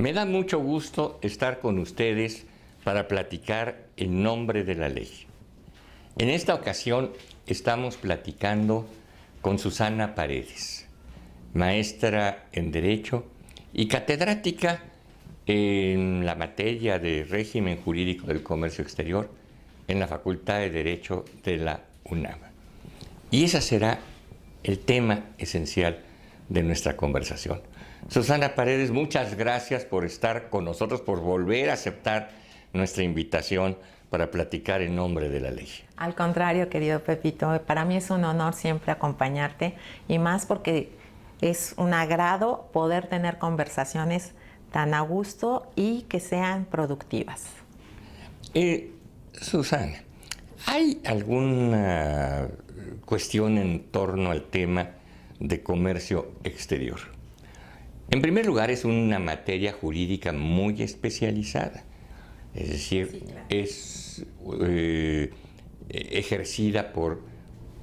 Me da mucho gusto estar con ustedes para platicar en nombre de la ley. En esta ocasión estamos platicando con Susana Paredes, maestra en Derecho y catedrática en la materia de régimen jurídico del comercio exterior en la Facultad de Derecho de la UNAM. Y ese será el tema esencial de nuestra conversación. Susana Paredes, muchas gracias por estar con nosotros, por volver a aceptar nuestra invitación para platicar en nombre de la ley. Al contrario, querido Pepito, para mí es un honor siempre acompañarte y más porque es un agrado poder tener conversaciones tan a gusto y que sean productivas. Susana, ¿hay alguna cuestión en torno al tema de comercio exterior? En primer lugar, es una materia jurídica muy especializada, es decir, sí, claro, es ejercida por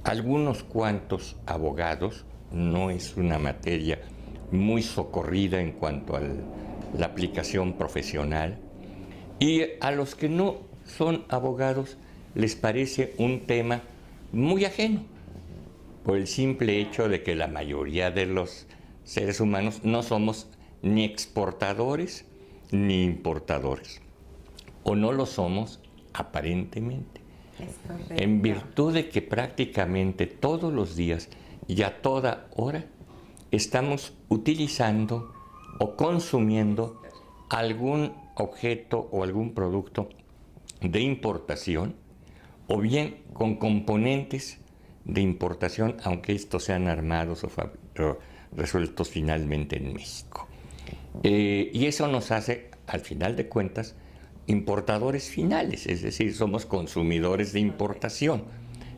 algunos cuantos abogados, no es una materia muy socorrida en cuanto a la aplicación profesional, y a los que no son abogados les parece un tema muy ajeno, por el simple hecho de que la mayoría de los seres humanos no somos ni exportadores ni importadores, o no lo somos aparentemente, en virtud de que prácticamente todos los días y a toda hora estamos utilizando o consumiendo algún objeto o algún producto de importación, o bien con componentes de importación, aunque estos sean armados o resueltos finalmente en México. Y eso nos hace, al final de cuentas, importadores finales, es decir, somos consumidores de importación.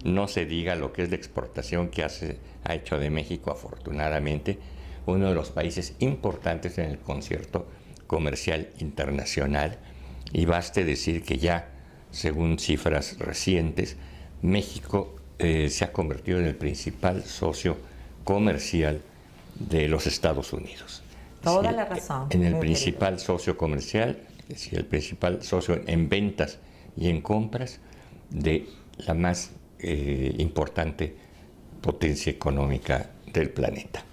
No se diga lo que es la exportación que ha hecho de México, afortunadamente, uno de los países importantes en el concierto comercial internacional. Y baste decir que ya, según cifras recientes, México se ha convertido en el principal socio comercial de los Estados Unidos. Toda la razón. En el principal socio comercial, es decir, el principal socio en ventas y en compras de la más importante potencia económica del planeta.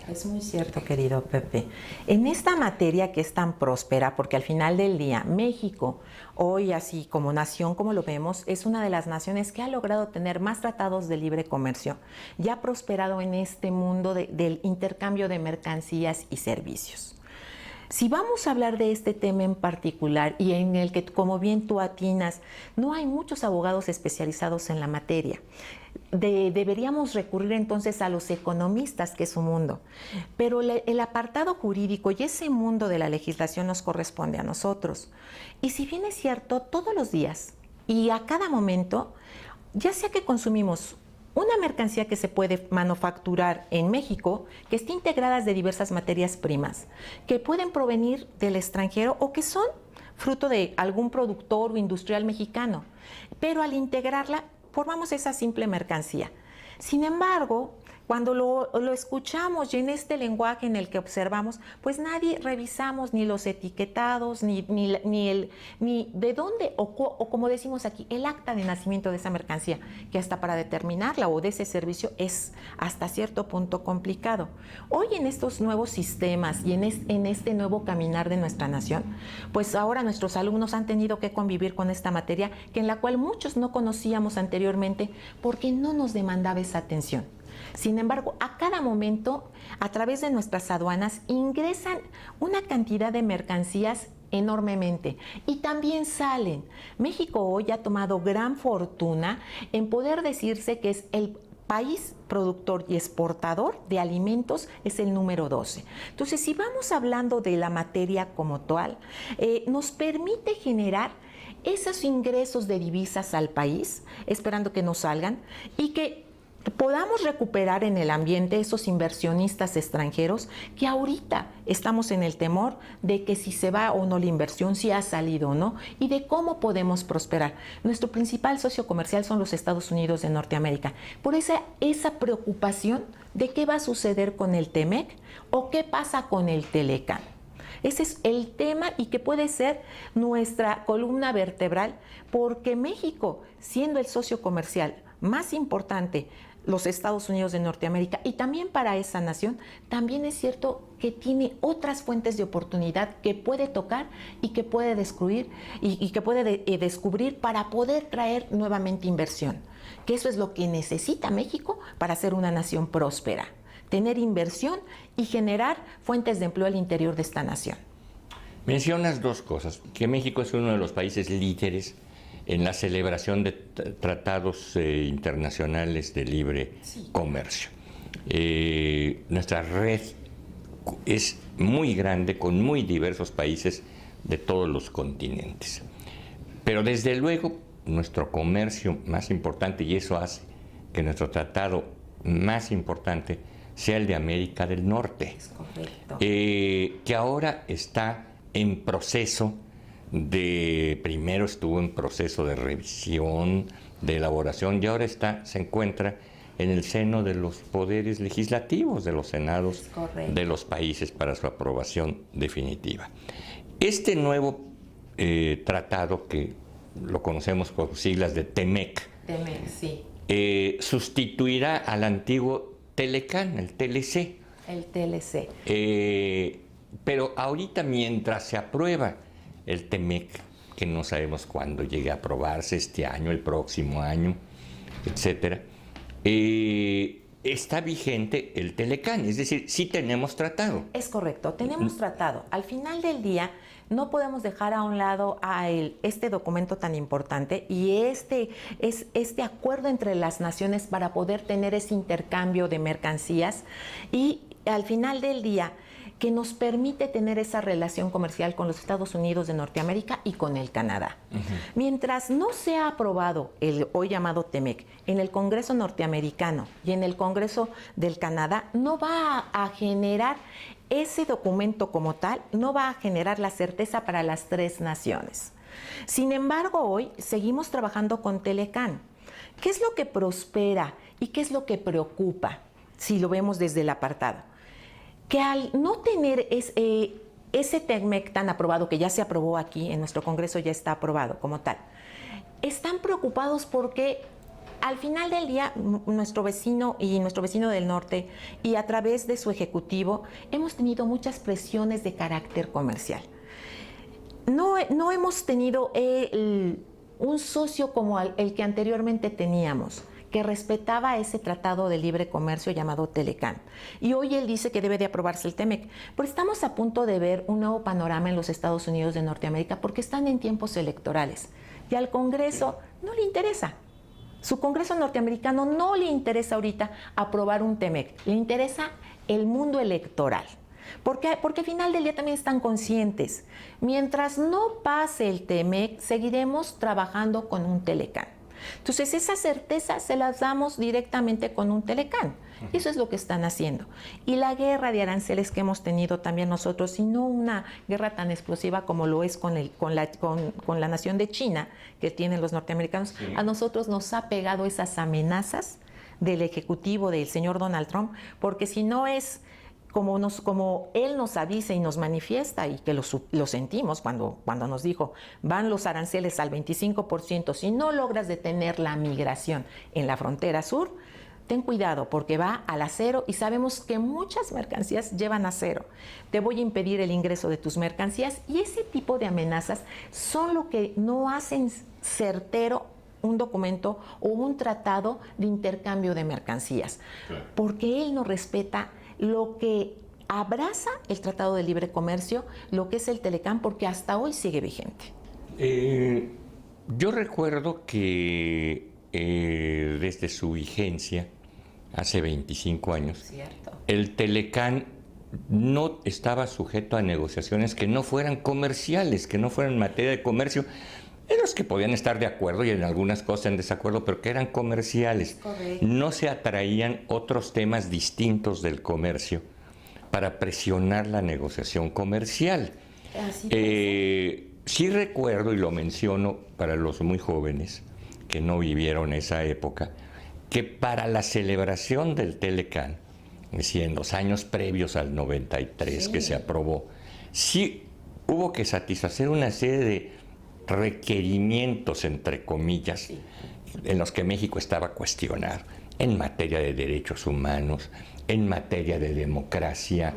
Es muy cierto, querido Pepe. En esta materia que es tan próspera, porque al final del día México, hoy así como nación, como lo vemos, es una de las naciones que ha logrado tener más tratados de libre comercio y ha prosperado en este mundo del intercambio de mercancías y servicios. Si vamos a hablar de este tema en particular y en el que, como bien tú atinas, no hay muchos abogados especializados en la materia, deberíamos recurrir entonces a los economistas, que es su mundo. Pero el apartado jurídico y ese mundo de la legislación nos corresponde a nosotros. Y si bien es cierto, todos los días y a cada momento, ya sea que consumimos una mercancía que se puede manufacturar en México, que está integrada de diversas materias primas, que pueden provenir del extranjero o que son fruto de algún productor o industrial mexicano, pero al integrarla formamos esa simple mercancía. Sin embargo, cuando lo escuchamos y en este lenguaje en el que observamos, pues nadie revisamos ni los etiquetados, ni de dónde, o como decimos aquí, el acta de nacimiento de esa mercancía, que hasta para determinarla o de ese servicio es hasta cierto punto complicado. Hoy en estos nuevos sistemas y en este nuevo caminar de nuestra nación, pues ahora nuestros alumnos han tenido que convivir con esta materia que en la cual muchos no conocíamos anteriormente porque no nos demandaba esa atención. Sin embargo, a cada momento, a través de nuestras aduanas, ingresan una cantidad de mercancías enormemente y también salen. México hoy ha tomado gran fortuna en poder decirse que es el país productor y exportador de alimentos, es el número 12. Entonces, si vamos hablando de la materia como tal, nos permite generar esos ingresos de divisas al país, esperando que nos salgan y que podamos recuperar en el ambiente esos inversionistas extranjeros que ahorita estamos en el temor de que si se va o no la inversión, si ha salido o no, y de cómo podemos prosperar. Nuestro principal socio comercial son los Estados Unidos de Norteamérica. Por esa preocupación de qué va a suceder con el TEMEC o qué pasa con el Telecán. Ese es el tema y que puede ser nuestra columna vertebral, porque México, siendo el socio comercial más importante, los Estados Unidos de Norteamérica, y también para esa nación, también es cierto que tiene otras fuentes de oportunidad que puede tocar y que puede descubrir, y que puede descubrir para poder traer nuevamente inversión. Que eso es lo que necesita México para ser una nación próspera. Tener inversión y generar fuentes de empleo al interior de esta nación. Mencionas dos cosas, que México es uno de los países líderes en la celebración de tratados internacionales de libre comercio. Nuestra red es muy grande, con muy diversos países de todos los continentes. Pero desde luego, nuestro comercio más importante, y eso hace que nuestro tratado más importante sea el de América del Norte, Es correcto. que ahora está en proceso primero estuvo en proceso de revisión, de elaboración, y ahora se encuentra en el seno de los poderes legislativos, de los senados de los países para su aprobación definitiva. Este nuevo tratado, que lo conocemos por siglas de TEMEC, sí. Sustituirá al antiguo TELECAN, el TLC. El TLC. Pero ahorita, mientras se aprueba el TEMEC, que no sabemos cuándo llegue a aprobarse, este año, el próximo año, etcétera, está vigente el TELECAN, es decir, sí tenemos tratado. Es correcto, tenemos tratado. Al final del día, no podemos dejar a un lado este documento tan importante y este acuerdo entre las naciones para poder tener ese intercambio de mercancías, y al final del día que nos permite tener esa relación comercial con los Estados Unidos de Norteamérica y con el Canadá. Mientras no sea aprobado el hoy llamado TEMEC en el Congreso norteamericano y en el Congreso del Canadá, no va a generar ese documento como tal, no va a generar la certeza para las tres naciones. Sin embargo, hoy seguimos trabajando con TELECAN. ¿Qué es lo que prospera y qué es lo que preocupa si lo vemos desde el apartado? Que al no tener ese TEMEC tan aprobado, que ya se aprobó aquí en nuestro Congreso, ya está aprobado como tal, están preocupados porque al final del día nuestro vecino del norte, y a través de su ejecutivo, hemos tenido muchas presiones de carácter comercial. No hemos tenido un socio como el que anteriormente teníamos, que respetaba ese tratado de libre comercio llamado TELECAN. Y hoy él dice que debe de aprobarse el TEMEC. Pero estamos a punto de ver un nuevo panorama en los Estados Unidos de Norteamérica, porque están en tiempos electorales. Y al Congreso no le interesa. Su Congreso norteamericano no le interesa ahorita aprobar un TEMEC. Le interesa el mundo electoral. Porque al final del día también están conscientes. Mientras no pase el TEMEC, seguiremos trabajando con un TELECAN. Entonces, esa certeza se las damos directamente con un TELECAN. Eso es lo que están haciendo. Y la guerra de aranceles que hemos tenido también nosotros, y no una guerra tan explosiva como lo es con la nación de China, que tienen los norteamericanos, sí. A nosotros nos ha pegado esas amenazas del ejecutivo del señor Donald Trump, porque si no es como él nos avisa y nos manifiesta, y que lo sentimos cuando nos dijo, van los aranceles al 25%, si no logras detener la migración en la frontera sur, ten cuidado porque va al acero, y sabemos que muchas mercancías llevan acero. Te voy a impedir el ingreso de tus mercancías, y ese tipo de amenazas son lo que no hacen certero un documento o un tratado de intercambio de mercancías, claro. Porque él no respeta lo que abraza el Tratado de Libre Comercio, lo que es el TELECAN, porque hasta hoy sigue vigente. Yo recuerdo que desde su vigencia, hace 25 años, ¿cierto? El TELECAN no estaba sujeto a negociaciones que no fueran comerciales, que no fueran en materia de comercio, en los que podían estar de acuerdo y en algunas cosas en desacuerdo, pero que eran comerciales. Correcto. No se atraían otros temas distintos del comercio para presionar la negociación comercial. Sí recuerdo, y lo menciono para los muy jóvenes que no vivieron esa época, que para la celebración del TELECAN, es decir, en los años previos al 93, sí, que se aprobó, sí hubo que satisfacer una serie de requerimientos, entre comillas, en los que México estaba cuestionado, en materia de derechos humanos, en materia de democracia,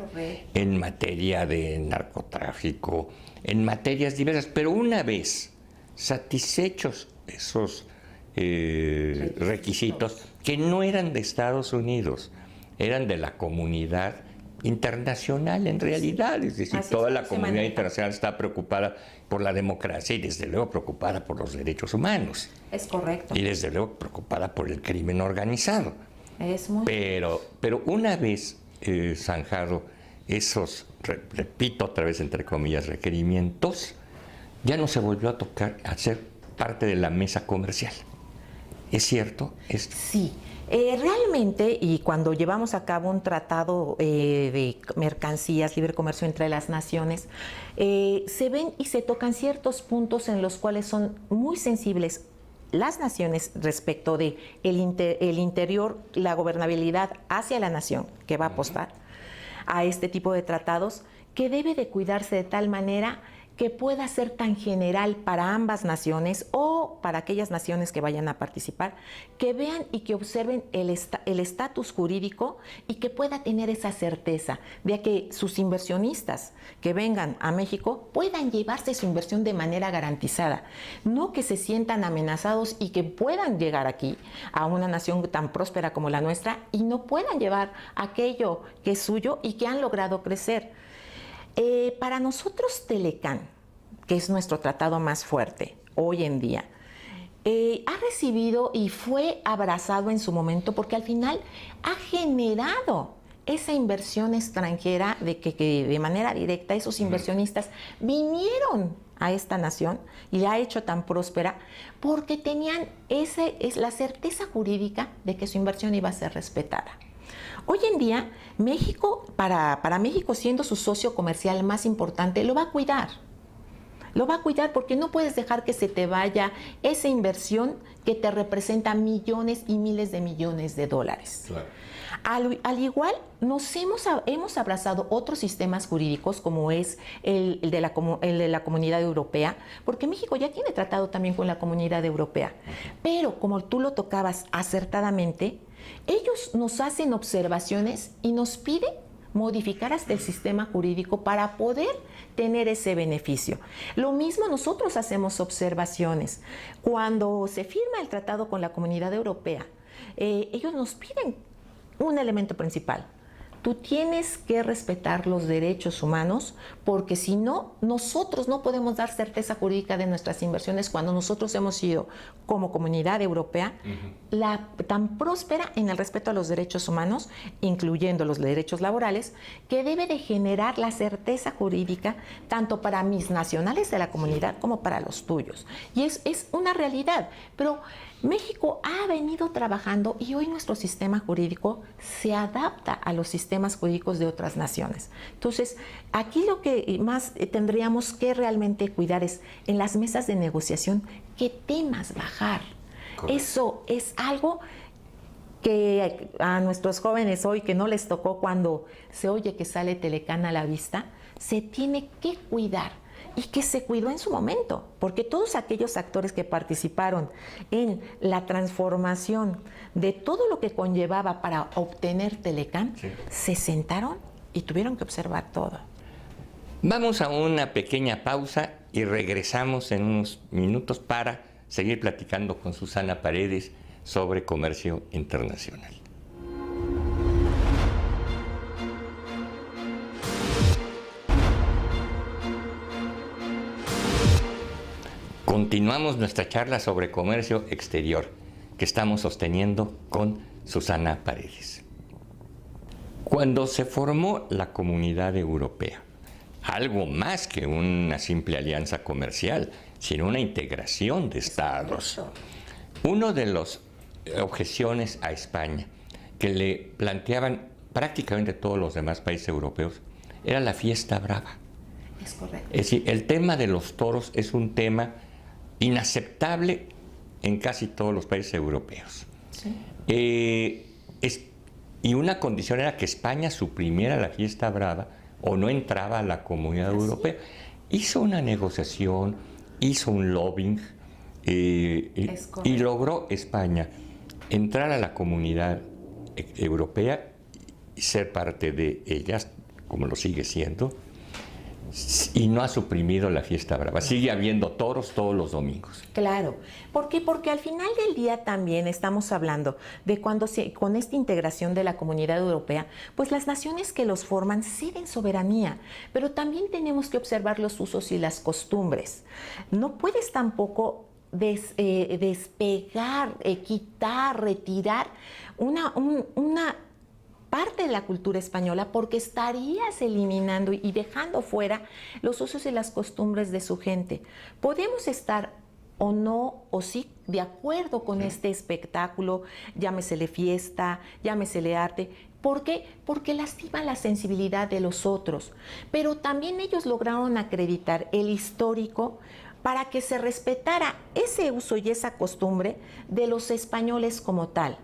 en materia de narcotráfico, en materias diversas. Pero una vez satisfechos esos requisitos, que no eran de Estados Unidos, eran de la comunidad internacional en realidad, es decir, toda la comunidad internacional está preocupada por la democracia y desde luego preocupada por los derechos humanos. Es correcto. Y desde luego preocupada por el crimen organizado. Es muy... Pero una vez zanjado esos, repito otra vez entre comillas, requerimientos, ya no se volvió a tocar, a ser parte de la mesa comercial. ¿Es cierto esto? Sí. Realmente, y cuando llevamos a cabo un tratado de mercancías, libre comercio entre las naciones, se ven y se tocan ciertos puntos en los cuales son muy sensibles las naciones respecto de el interior, la gobernabilidad hacia la nación que va a apostar a este tipo de tratados, que debe de cuidarse de tal manera que pueda ser tan general para ambas naciones o para aquellas naciones que vayan a participar, que vean y que observen el estatus jurídico y que pueda tener esa certeza de que sus inversionistas que vengan a México puedan llevarse su inversión de manera garantizada, no que se sientan amenazados y que puedan llegar aquí a una nación tan próspera como la nuestra y no puedan llevar aquello que es suyo y que han logrado crecer. Para nosotros Telecán, que es nuestro tratado más fuerte hoy en día, ha recibido y fue abrazado en su momento porque al final ha generado esa inversión extranjera de que de manera directa esos inversionistas vinieron a esta nación y la ha hecho tan próspera porque tenían la certeza jurídica de que su inversión iba a ser respetada. Hoy en día, México, para México siendo su socio comercial más importante, lo va a cuidar. Lo va a cuidar porque no puedes dejar que se te vaya esa inversión que te representa millones y miles de millones de dólares. Claro. Al igual, hemos abrazado otros sistemas jurídicos como es el de la Comunidad Europea, porque México ya tiene tratado también con la Comunidad Europea. Pero como tú lo tocabas acertadamente, ellos nos hacen observaciones y nos piden modificar hasta el sistema jurídico para poder tener ese beneficio. Lo mismo nosotros hacemos observaciones. Cuando se firma el tratado con la Comunidad Europea, ellos nos piden un elemento principal. Tú tienes que respetar los derechos humanos porque si no, nosotros no podemos dar certeza jurídica de nuestras inversiones cuando nosotros hemos sido, como comunidad europea, tan próspera en el respeto a los derechos humanos, incluyendo los derechos laborales, que debe de generar la certeza jurídica tanto para mis nacionales de la comunidad como para los tuyos. Y es una realidad, pero México ha venido trabajando y hoy nuestro sistema jurídico se adapta a los sistemas jurídicos de otras naciones. Entonces, aquí lo que más tendríamos que realmente cuidar es en las mesas de negociación qué temas bajar. Correcto. Eso es algo que a nuestros jóvenes hoy que no les tocó cuando se oye que sale Telecán a la vista, se tiene que cuidar. Y que se cuidó en su momento, porque todos aquellos actores que participaron en la transformación de todo lo que conllevaba para obtener Telecán, se sentaron y tuvieron que observar todo. Vamos a una pequeña pausa y regresamos en unos minutos para seguir platicando con Susana Paredes sobre comercio internacional. Continuamos nuestra charla sobre comercio exterior que estamos sosteniendo con Susana Paredes. Cuando se formó la Comunidad Europea, algo más que una simple alianza comercial, sino una integración de estados, una de las objeciones a España que le planteaban prácticamente todos los demás países europeos era la fiesta brava. Es correcto. Es decir, el tema de los toros es un tema inaceptable en casi todos los países europeos. Sí. Y una condición era que España suprimiera la fiesta brava o no entraba a la Comunidad Europea. Hizo una negociación, hizo un lobbying y logró España entrar a la Comunidad Europea y ser parte de ellas, como lo sigue siendo, y no ha suprimido la fiesta brava. Sigue habiendo toros todos los domingos. Claro. ¿Por qué? Porque al final del día también estamos hablando de cuando con esta integración de la Comunidad Europea, pues las naciones que los forman ceden soberanía, pero también tenemos que observar los usos y las costumbres. No puedes tampoco despegar, quitar, retirar una parte de la cultura española, porque estarías eliminando y dejando fuera los usos y las costumbres de su gente. Podemos estar o no, o sí, de acuerdo con este espectáculo, llámesele fiesta, llámesele arte. ¿Por qué? Porque lastima la sensibilidad de los otros. Pero también ellos lograron acreditar el histórico para que se respetara ese uso y esa costumbre de los españoles como tal.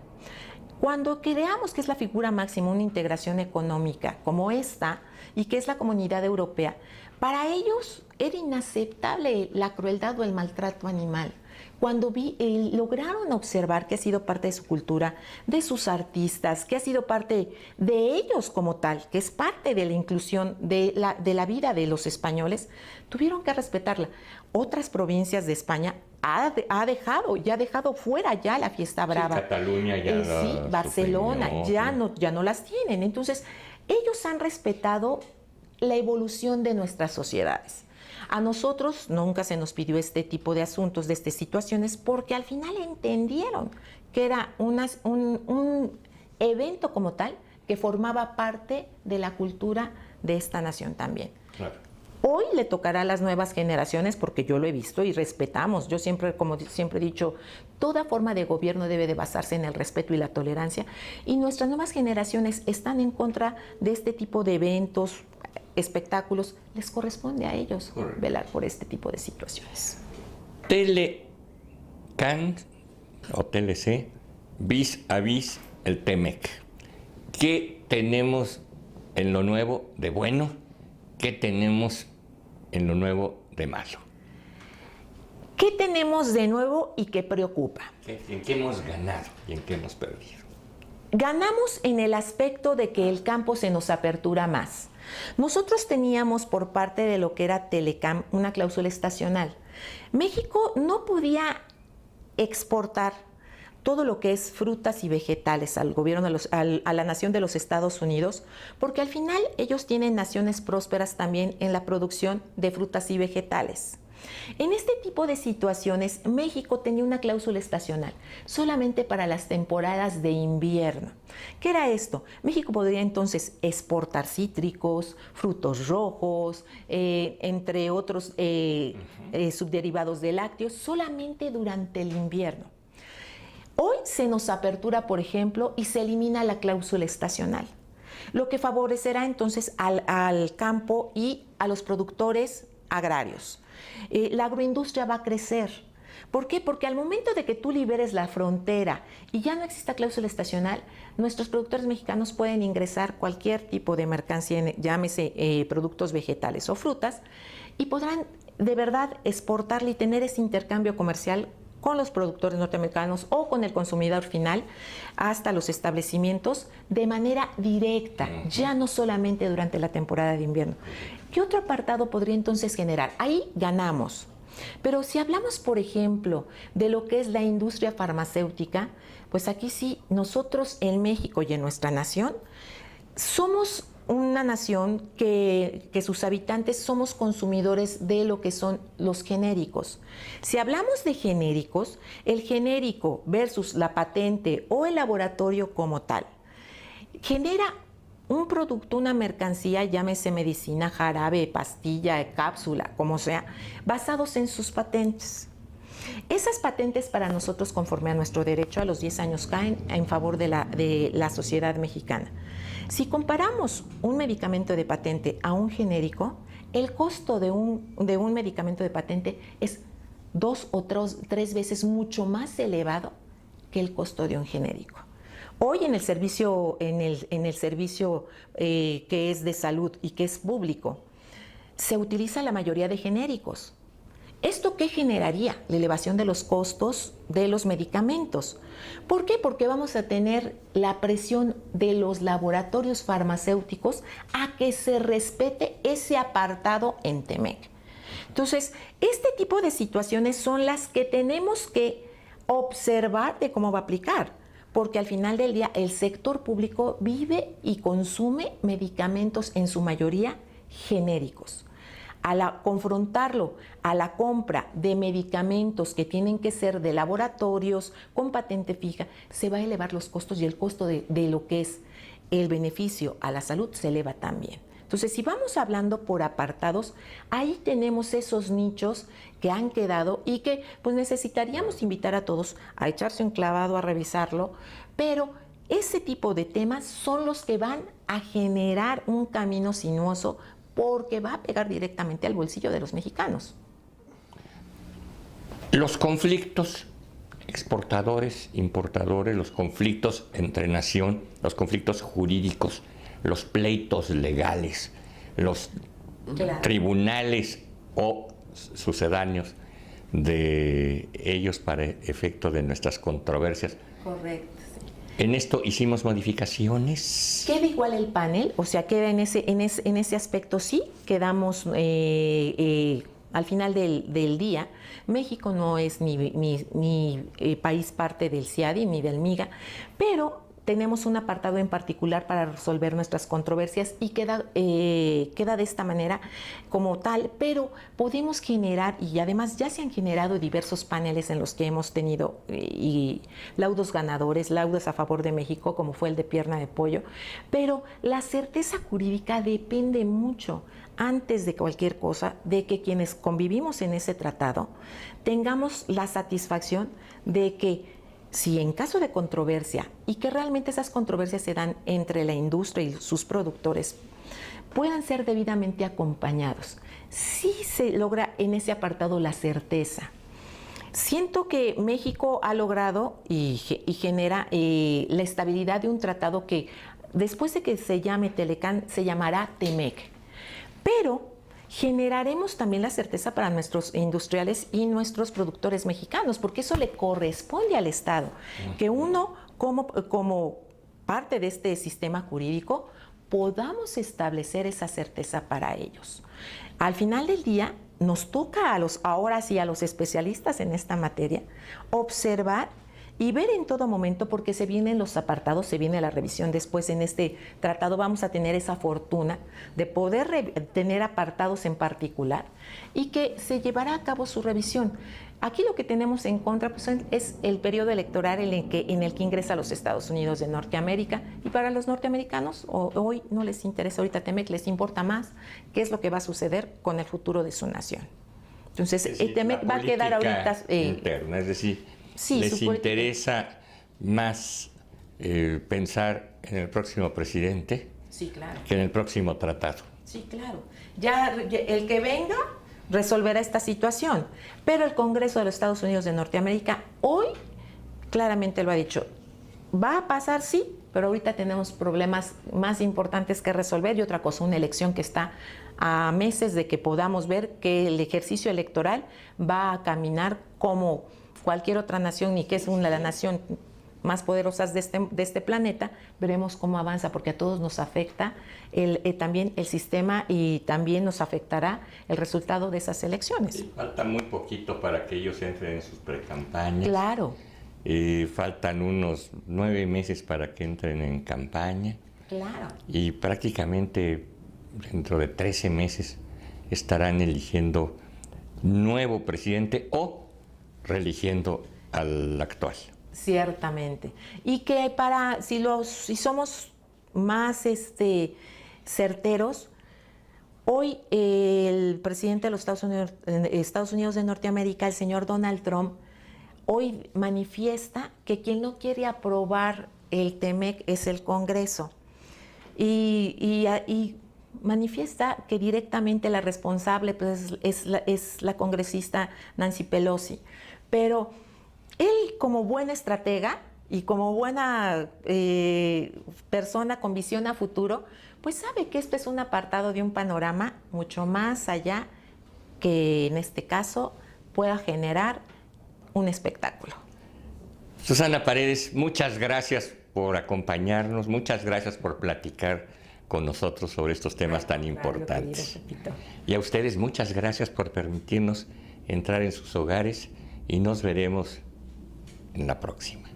Cuando creamos que es la figura máxima una integración económica como esta y que es la Comunidad Europea, para ellos era inaceptable la crueldad o el maltrato animal. Cuando lograron observar que ha sido parte de su cultura, de sus artistas, que ha sido parte de ellos como tal, que es parte de la inclusión de la vida de los españoles, tuvieron que respetarla. Otras provincias de España ha dejado fuera ya la fiesta brava. Sí, Cataluña ya sí, Barcelona ya no las tienen. Entonces, ellos han respetado la evolución de nuestras sociedades. A nosotros nunca se nos pidió este tipo de asuntos, de estas situaciones, porque al final entendieron que era un evento como tal que formaba parte de la cultura de esta nación también. Claro. Hoy le tocará a las nuevas generaciones, porque yo lo he visto y respetamos. Yo siempre, como siempre he dicho, toda forma de gobierno debe de basarse en el respeto y la tolerancia. Y nuestras nuevas generaciones están en contra de este tipo de eventos, espectáculos. Les corresponde a ellos velar por este tipo de situaciones. Telecan o TLC, vis a vis el TEMEC. ¿Qué tenemos en lo nuevo de bueno? ¿Qué tenemos en lo nuevo de malo? ¿Qué tenemos de nuevo y qué preocupa? ¿En qué hemos ganado y en qué hemos perdido? Ganamos en el aspecto de que el campo se nos apertura más. Nosotros teníamos por parte de lo que era Telecam una cláusula estacional. México no podía exportar todo lo que es frutas y vegetales al gobierno a la nación de los Estados Unidos, porque al final ellos tienen naciones prósperas también en la producción de frutas y vegetales. En este tipo de situaciones, México tenía una cláusula estacional solamente para las temporadas de invierno. ¿Qué era esto? México podría entonces exportar cítricos, frutos rojos, entre otros subderivados de lácteos, solamente durante el invierno. Hoy se nos apertura, por ejemplo, y se elimina la cláusula estacional, lo que favorecerá entonces al campo y a los productores agrarios. La agroindustria va a crecer. ¿Por qué? Porque al momento de que tú liberes la frontera y ya no exista cláusula estacional, nuestros productores mexicanos pueden ingresar cualquier tipo de mercancía, llámese productos vegetales o frutas, y podrán de verdad exportarle y tener ese intercambio comercial con los productores norteamericanos o con el consumidor final hasta los establecimientos de manera directa, ya no solamente durante la temporada de invierno. ¿Qué otro apartado podría entonces generar? Ahí ganamos. Pero si hablamos, por ejemplo, de lo que es la industria farmacéutica, pues aquí sí, nosotros en México y en nuestra nación somos una nación que sus habitantes somos consumidores de lo que son los genéricos. Si hablamos de genéricos, el genérico versus la patente o el laboratorio como tal, genera un producto, una mercancía, llámese medicina, jarabe, pastilla, cápsula, como sea, basados en sus patentes. Esas patentes para nosotros, conforme a nuestro derecho, a los 10 años caen en favor de la sociedad mexicana. Si comparamos un medicamento de patente a un genérico, el costo de un medicamento de patente es 2 o 3 veces mucho más elevado que el costo de un genérico. Hoy en el servicio, que es de salud y que es público, se utiliza la mayoría de genéricos. ¿Esto qué generaría? La elevación de los costos de los medicamentos. ¿Por qué? Porque vamos a tener la presión de los laboratorios farmacéuticos a que se respete ese apartado en TEMEC. Entonces, este tipo de situaciones son las que tenemos que observar de cómo va a aplicar, porque al final del día el sector público vive y consume medicamentos en su mayoría genéricos. Al confrontarlo a la compra de medicamentos que tienen que ser de laboratorios con patente fija, se va a elevar los costos y el costo de lo que es el beneficio a la salud se eleva también. Entonces, si vamos hablando por apartados, ahí tenemos esos nichos que han quedado y que pues necesitaríamos invitar a todos a echarse un clavado, a revisarlo, pero ese tipo de temas son los que van a generar un camino sinuoso porque va a pegar directamente al bolsillo de los mexicanos. Los conflictos exportadores, importadores, los conflictos entre nación, los conflictos jurídicos, los pleitos legales, los tribunales o sucedáneos de ellos para efecto de nuestras controversias. Correcto. En esto hicimos modificaciones. Queda igual el panel, o sea, queda en ese aspecto sí, quedamos al final del día. México no es ni país parte del CIADI ni del MIGA, pero tenemos un apartado en particular para resolver nuestras controversias y queda de esta manera como tal, pero podemos generar, y además ya se han generado diversos paneles en los que hemos tenido y laudos ganadores, laudos a favor de México, como fue el de pierna de pollo, pero la certeza jurídica depende mucho, antes de cualquier cosa, de que quienes convivimos en ese tratado tengamos la satisfacción de que si en caso de controversia, y que realmente esas controversias se dan entre la industria y sus productores, puedan ser debidamente acompañados. Sí se logra en ese apartado la certeza. Siento que México ha logrado y genera la estabilidad de un tratado que después de que se llame Telecán, se llamará TEMEC. Pero generaremos también la certeza para nuestros industriales y nuestros productores mexicanos, porque eso le corresponde al Estado, que uno como parte de este sistema jurídico podamos establecer esa certeza para ellos. Al final del día nos toca ahora sí a los especialistas en esta materia observar y ver en todo momento, porque se vienen los apartados, se viene la revisión. Después en este tratado vamos a tener esa fortuna de poder tener apartados en particular y que se llevará a cabo su revisión. Aquí lo que tenemos en contra pues, es el periodo electoral en el que ingresa a los Estados Unidos de Norteamérica, y para los norteamericanos hoy no les interesa ahorita TEMEC, les importa más qué es lo que va a suceder con el futuro de su nación. Entonces, el TEMEC va a quedar ahorita interna, es decir, sí, les interesa más pensar en el próximo presidente, sí, claro, que en el próximo tratado. Sí, claro. Ya el que venga resolverá esta situación, pero el Congreso de los Estados Unidos de Norteamérica hoy claramente lo ha dicho. Va a pasar, sí, pero ahorita tenemos problemas más importantes que resolver, y otra cosa, una elección que está a meses de que podamos ver que el ejercicio electoral va a caminar como cualquier otra nación, y que es la nación más poderosas de este planeta. Veremos cómo avanza, porque a todos nos afecta también el sistema, y también nos afectará el resultado de esas elecciones. Sí, falta muy poquito para que ellos entren en sus precampañas. Claro. Faltan unos 9 meses para que entren en campaña. Claro. Y prácticamente dentro de 13 meses estarán eligiendo nuevo presidente o reeligiendo al actual. Ciertamente. Y que si somos más certeros, hoy el presidente de los Estados Unidos de Norteamérica, el señor Donald Trump, hoy manifiesta que quien no quiere aprobar el TEMEC es el Congreso. Y manifiesta que directamente la responsable pues, es la congresista Nancy Pelosi. Pero él, como buen estratega y como buena persona con visión a futuro, pues sabe que esto es un apartado de un panorama mucho más allá que en este caso pueda generar un espectáculo. Susana Paredes, muchas gracias por acompañarnos, muchas gracias por platicar con nosotros sobre estos temas tan importantes. Y a ustedes muchas gracias por permitirnos entrar en sus hogares y nos veremos en la próxima.